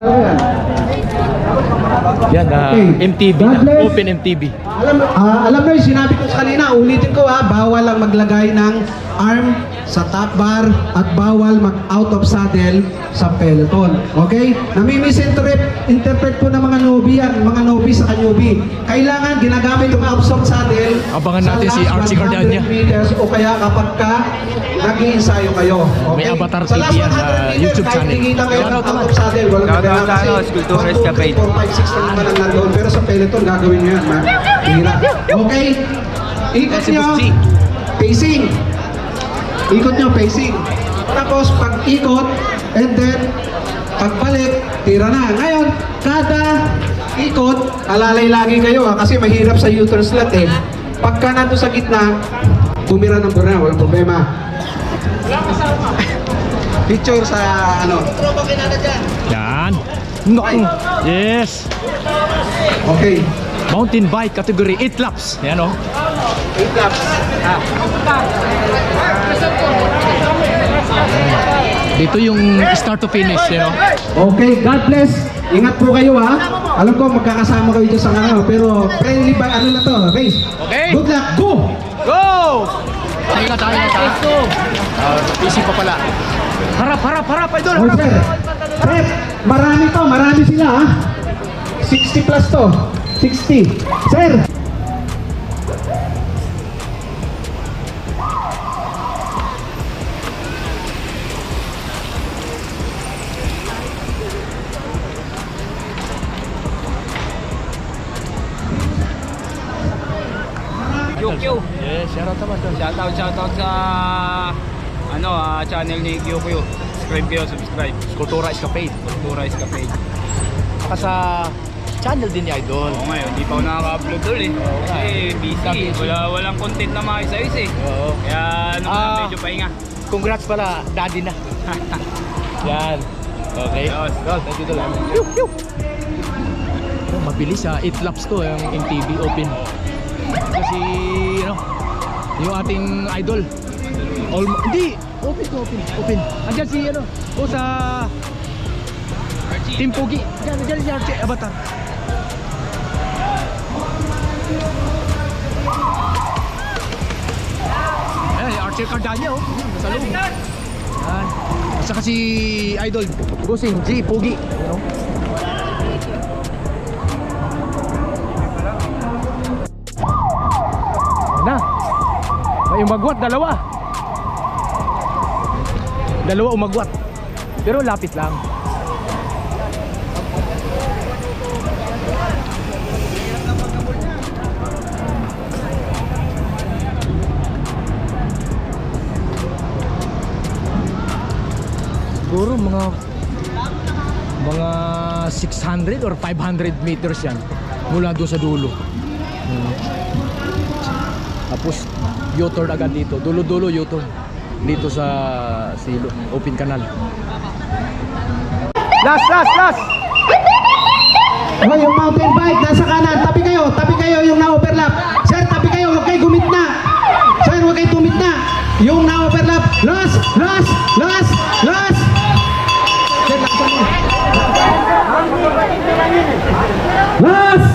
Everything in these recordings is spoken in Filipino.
Yan, Okay. MTV, God bless. Open MTV. Alam mo yung sinabi ko kanina, ulitin ko bawal lang maglagay ng arm sa top bar at bawal mag-out of saddle sa peloton. Okay? Nami-misinterpret po ng mga newbie yan, mga newbie sa newbie. Kailangan ginagamit yung out of saddle Abangan sa natin si last Archie 100 Cardania. meters o kaya kapag ka nag-iensayo kayo. Okay? May Avatar sa last TV yan, 100 meters, YouTube kahit channel. hindi kayo Shoutout out naman. of saddle, walang Shoutout kailangan sa kasi Sculptures 1, 2, 3, Cafe. 4, 5, 6 na naman ang nandoon. Pero sa peloton, gagawin nyo yan, man. Hira. Okay? Ikot Si nyo. Boss G. Pacing. Ikot nyo, pacing. Tapos, pag ikot, and then, pagbalik, tira na. Ngayon, kada ikot, alalay lagi kayo kasi mahirap sa U-turn slot eh. Pagka nandun sa gitna, tumira ng burna, walang problema. Picture sa ano. Yan. Naku. Yes. Okay. Mountain bike category 8 laps. Yan o. 8 laps. Dito yung start to finish. Yan o. Okay, God bless. Ingat po kayo Alam ko magkakasama kayo dyan sa ano, pero friendly ba ano na to, race. Okay. Good luck, go! Go! Tayo na. Busy pa pala. Harap, idol. Oh, sir. Sir, marami sila 60 plus to. 60. Sir. QQ. Yes, shoutout naman doon. Shoutout sa channel ni QQ. Subscribe. Kultura Escapade. Kultura Escapade. Saka sa channel din ni Idol. Oo ngayon, hindi pa ako nakaka-upload doon eh. Kasi busy. Walang content na maayos eh. Oo. Kaya medyo pahinga. Congrats pala, daddy na. Yan. Okay. Yes. Well, thank you Idol. Mabilis 8 laps to yung MTV Open. Kasi yung ating idol. Hindi, open. Andiyan si sa Team Pugi. Andiyan si Archie Avatar. Archie Cardania nasa loob. Yan. At saka si idol, Bossing G Pugi. Na. May umagwat, dalawa umagwat. Pero lapit lang. Siguro mga 600 or 500 meters yan mula doon sa dulo. Tapos U-turn agad dito. Dulo-dulo U-turn dito sa Silo, Open Canal. Last! Okay, yung mountain bike nasa kanan. Tabi kayo yung na-overlap. Sir, tabi kayo, huwag kayo gumitna. Sir, huwag kayo tumitna. Yung na-overlap. Last! Sir, laksan mo. Last!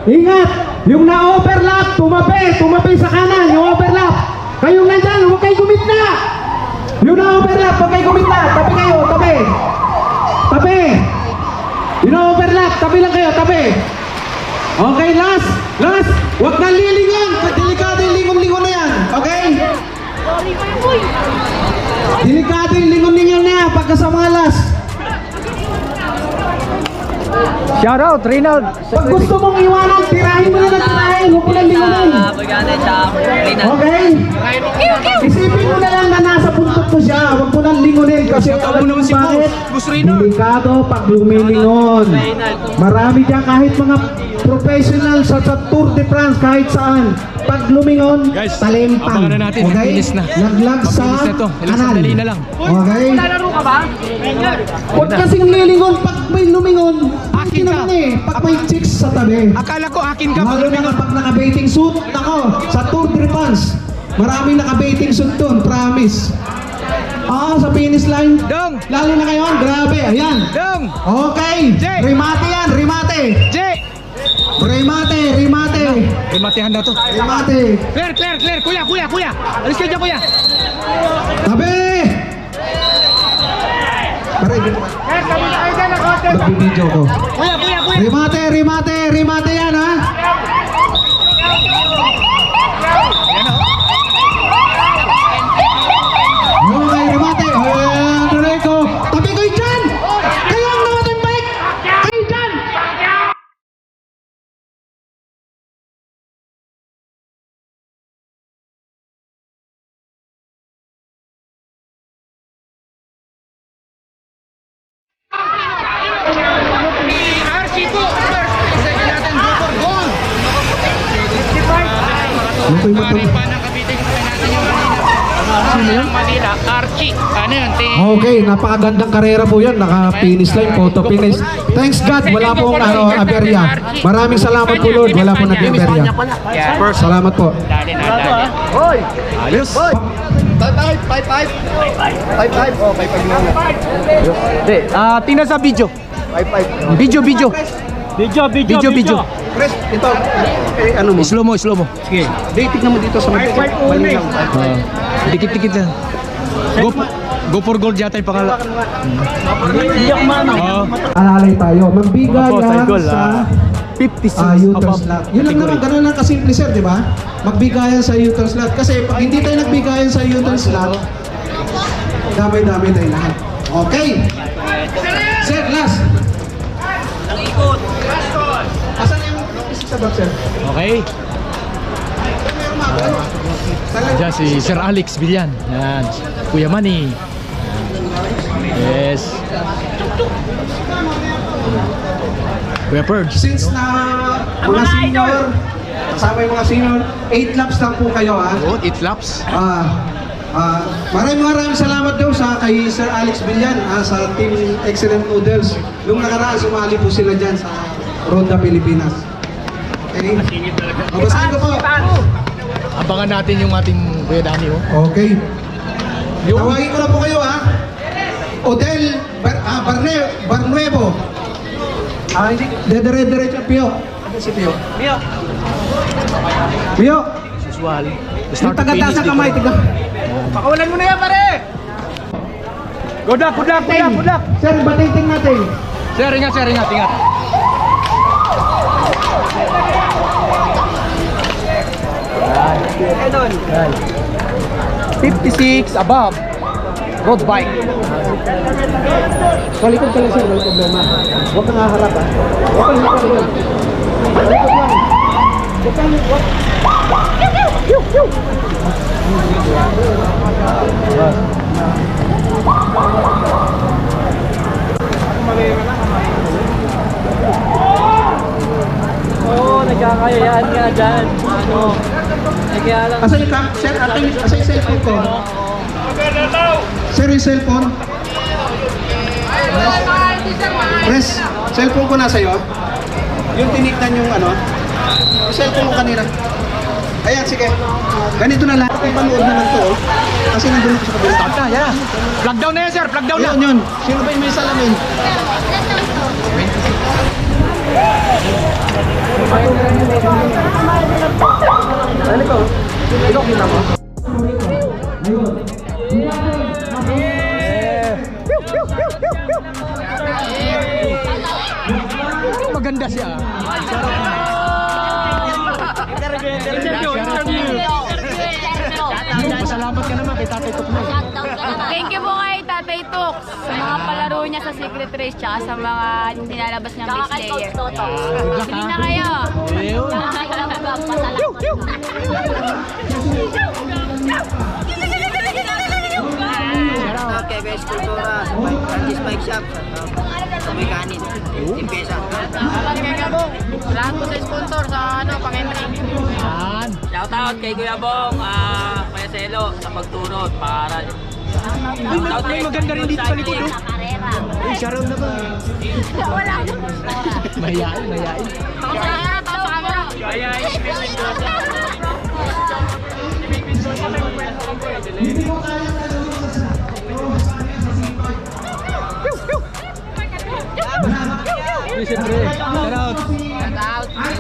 Ingat! Yung na-overlap, tumabi sa kanan, yung overlap. Kayong nandyan, huwag kayo gumitna. Yung na-overlap, huwag kayo gumitna. Tabi kayo, tabi. Yung na-overlap, tabi lang kayo, tabi. Okay, last. Huwag na lilingon. Delikado yung lingon-lingon na yan. Okay? Delikado yung lingon-lingon na yan pagka sa mga last. Shoutout, Reynald! Pag gusto mong iwanan, tirahin mo na lang tirahin. Huwag mo lang lingonin. Okay? Isipin mo na lang na nasa buntot mo siya. Huwag mo lang lingonin kasi alam mo bakit? Delikado pag lumilingon. Marami dyan kahit mga professional sa Tour de France kahit saan. Pag lumingon, Guys, talempang. abangan na natin. Okay? Mabilis na. Laglag sa Mabilis na to. Ilang kanal. sandali na lang. Okay? Lalaro ka ba? Huwag kasing lilingon pag may lumingon. Akin ka. Pag may chicks sa tabi. Akala ko akin ka. Lalo na kapag naka-baiting suit, nako, sa Tour de France, maraming naka-baiting suit doon, promise. Sa finish line. Dong! Lalo na ngayon, grabe, ayan. Dong! Okay, Jay! remate yan, remate. Jay! Remate. Imatehan na to. Remate. Clear! Kuya! Alis kayo dyan, kuya! Tabi! Pare, magbibideo ko. Kuya! Remate yan, ha? Okay, remate. Ayan, Rico. Tabi ko yun dyan! Kayo ang namatay bike! Kayo dyan! Ano po yung matang? Sino yun? Manila, Archie. Ano yun? Okay, napakagandang karera po yan. Naka-finish line, photo finish. Thanks God, wala pong aberya. Maraming salamat po Lord, wala pong nag-aberya. Salamat po. Dali. Ayos! Tingnan sa video. Video. Chris, ito, ano mo? Slow mo. Sige, tignan mo dito sa mga bali lang. Dikit lang. Go for gold yata yung pangalan. Alalay tayo, magbigay Opo, lang cycle, sa 56 U-turn above slot. Yun lang naman, ganun lang kasimple sir, di ba? Magbigayan sa U-turn slot. Kasi pag hindi tayo nagbigayan sa U-turn slot, damay-damay tayo lahat. Okay. Sir, last. Asan yung sa bag, sir? Okay. Diyan si Sir Alex Villan. Yan. Kuya Manny. Yes. Kuya Purge. Since na mga senior, kasama yung mga senior, 8 laps lang po kayo ha. Oh, 8 laps. Maraming salamat daw sa kay Sir Alex Villan sa Team Excellent Noodles. Nung nakaraan, sumali po sila dyan sa Ronda Pilipinas. Okay? Babasahin ko po. Abangan natin yung ating Kuya Danny. Oh. Okay. Tawagin ko na po kayo ha. Odel Barnuevo. Hindi. Dedere-diretso Pio. Ano si Pio? Pio. Usual. Yung taga-taas ng kamay, tiga. Pakawalan mo na yan, pare! Good luck! Sir, batiting natin. Sir, ingat. 56 above. Road bike. Kalikod ka lang sir, walang problema. Huwag kang haharap ha. Huwag kang haharap. Kalikod lang. Huwag kang huwag. Oo, nagkakayayaan nga dyan. Kaya lang. Asan yung sir, asan yung cellphone ko? Sir, yung cellphone? Pres, cellphone ko nasa iyo. Yung tinignan yung ano, yung cellphone mo kanina. Ayan, sige. Ganito na lang. Ipanood na lang to. Kasi nandun ko sa kabila. Start na, yan. Plug down na yan, sir. Plug down na. Yun. Sino ba yung may salamin? Ano ko? Ikaw kita mo? Maganda siya. Pasalamat ka naman kay Tatay Tuknoy. Thank you po kay Tatay Tuk sa mga palaro niya sa Secret Race tsaka sa mga nilalabas niyang base player. Hindi na kayo. Okay, guys, kultura. Francis Bike Shop. Tumikanin. Impesa. Lahat po sa sponsor sa pang-entry. Yan. Shout out kay Kuya Bong, Kuya Selo sa pagturot para Uy, may maganda rin dito sa likod. Oh. Uy, shoutout naman. Wala. Mahihain. kaya Hindi ko kaya Siyempre. Shout out.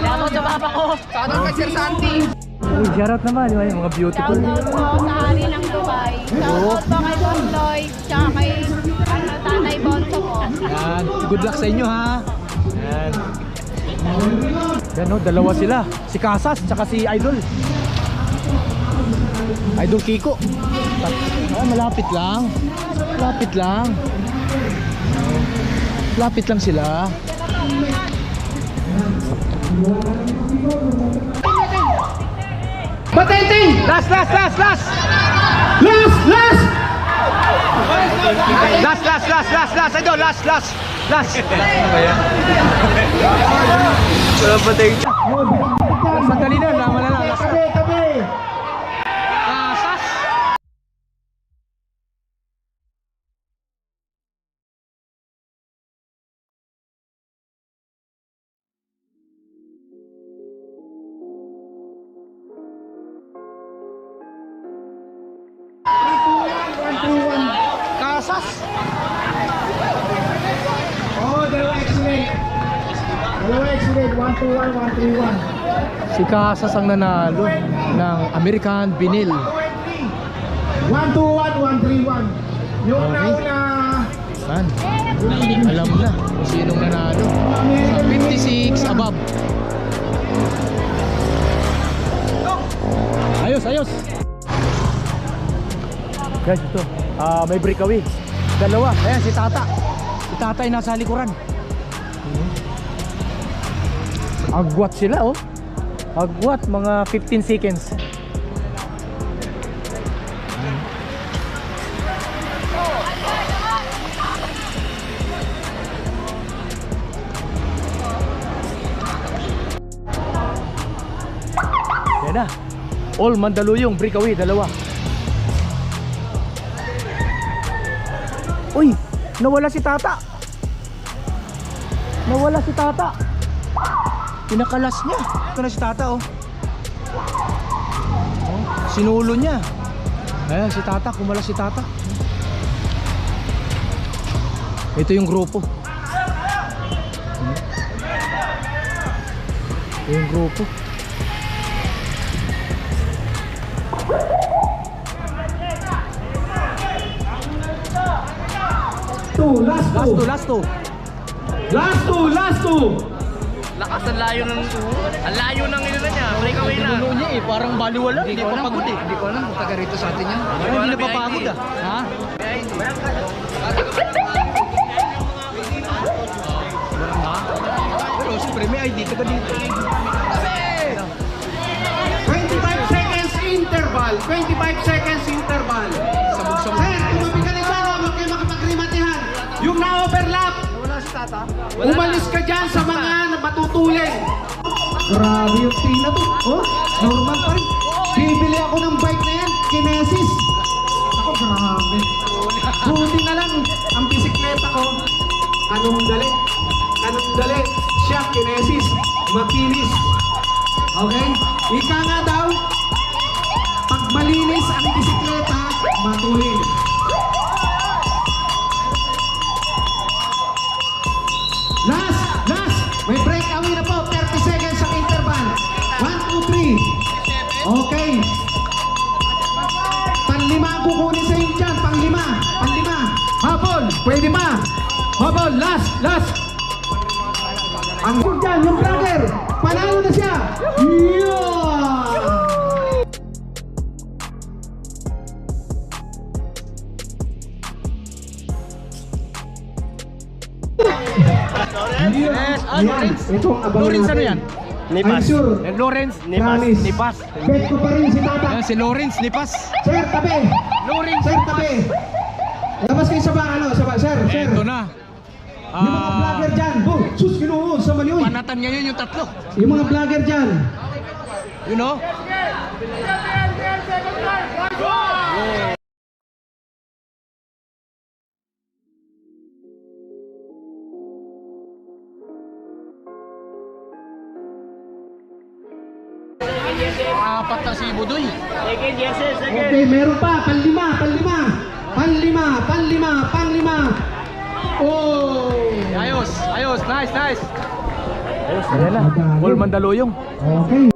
Shoutout sa papa ko. Shoutout kay Sir Santi. Uy, shout out naman. Yung mga beautiful. Shoutout po sa hari ng Dubai. Shoutout po kay Don Lloyd. Tsaka kay Tanay Bonso po. Yan. Good luck sa inyo ha. Yan. Yan o, dalawa sila. Si Casas, tsaka si Idol. Idol Kiko. Ah, malapit lang. Malapit lang. Malapit lang sila. Patente! Last! Last! Last! Idol! Last! Wala pa tayo. Sandali na, laman na lang. Tabi! Casas! Casas! Oh, dalawa excellent. 1-2-1, 1-3-1. Si Casas ang nanalo ng American Vinyl. 1-2-1, 1-3-1. Yung Okay. nauna, Man, alam na kung sinong nanalo. 56 above. Ayos. Guys, ito. May breakaway. Dalawa. Ayan, si Tata. Si Tata ay nasa likuran. Agwat sila, oh. Agwat, mga 15 seconds. Yan na. All Mandaluyong breakaway, dalawa. Uy, nawala si Tata. Pinakalas niya. Ito na si Tata, oh. Sinulo niya. Ayan, si Tata, kumala si Tata. Ito yung grupo. Ito yung grupo. Last two. Lakas ang layo ng ina niya. Breakaway na. Sinulo niya eh, parang baliwala. Hindi pa pagod eh. Hindi ko alam kung taga rito sa atin yan. Hindi na papagod ah. Ha? Pero siyempre may ID taga dito. 25 seconds interval. 25 seconds interval. Sabog-sabog. Sir, tumabi ka na dyan, huwag kayo makapagrimatihan. Yung na-overlap, umalis ka dyan sa mga matutulin. Grabe yung tina to. Oh, normal pa rin. Bibili ako ng bike na yan, Kinesis. Ako, grabe. Buti na lang, ang bisikleta ko, anong dali? Siya, Kinesis, makinis. Okay? Ika nga daw, pag malinis ang bisikleta, matulin. Last! May breakaway na po, 30 seconds ang interval. 1, 2, 3. Okay. Panlima ang kukunin sa inyo dyan. Panglima. Habol, pwede pa. Habol, last. Ang dyan, yung vlogger. Panalo na siya. Yeah! Yes, Lawrence. Ito ang abangan Lawrence ano natin. yan? I'm sure. Lawrence Promise. Nipas. Bet ko pa rin si Tata. Ayan, si Lawrence Nipas. Sir, tabi. Lawrence Sir, tabi. Labas kayo sa ba? Sir. Ito na. Yung mga vlogger dyan. Sus, kinuho sa Manyoy. Panatan ngayon yung tatlo. Yung mga vlogger dyan. You know? Apat na si Budoy. Okay, meron pa. Panlima. Oh! Ayos, ayos, nice, nice. Ayos, ayan na. All Mandaluyong. Okay.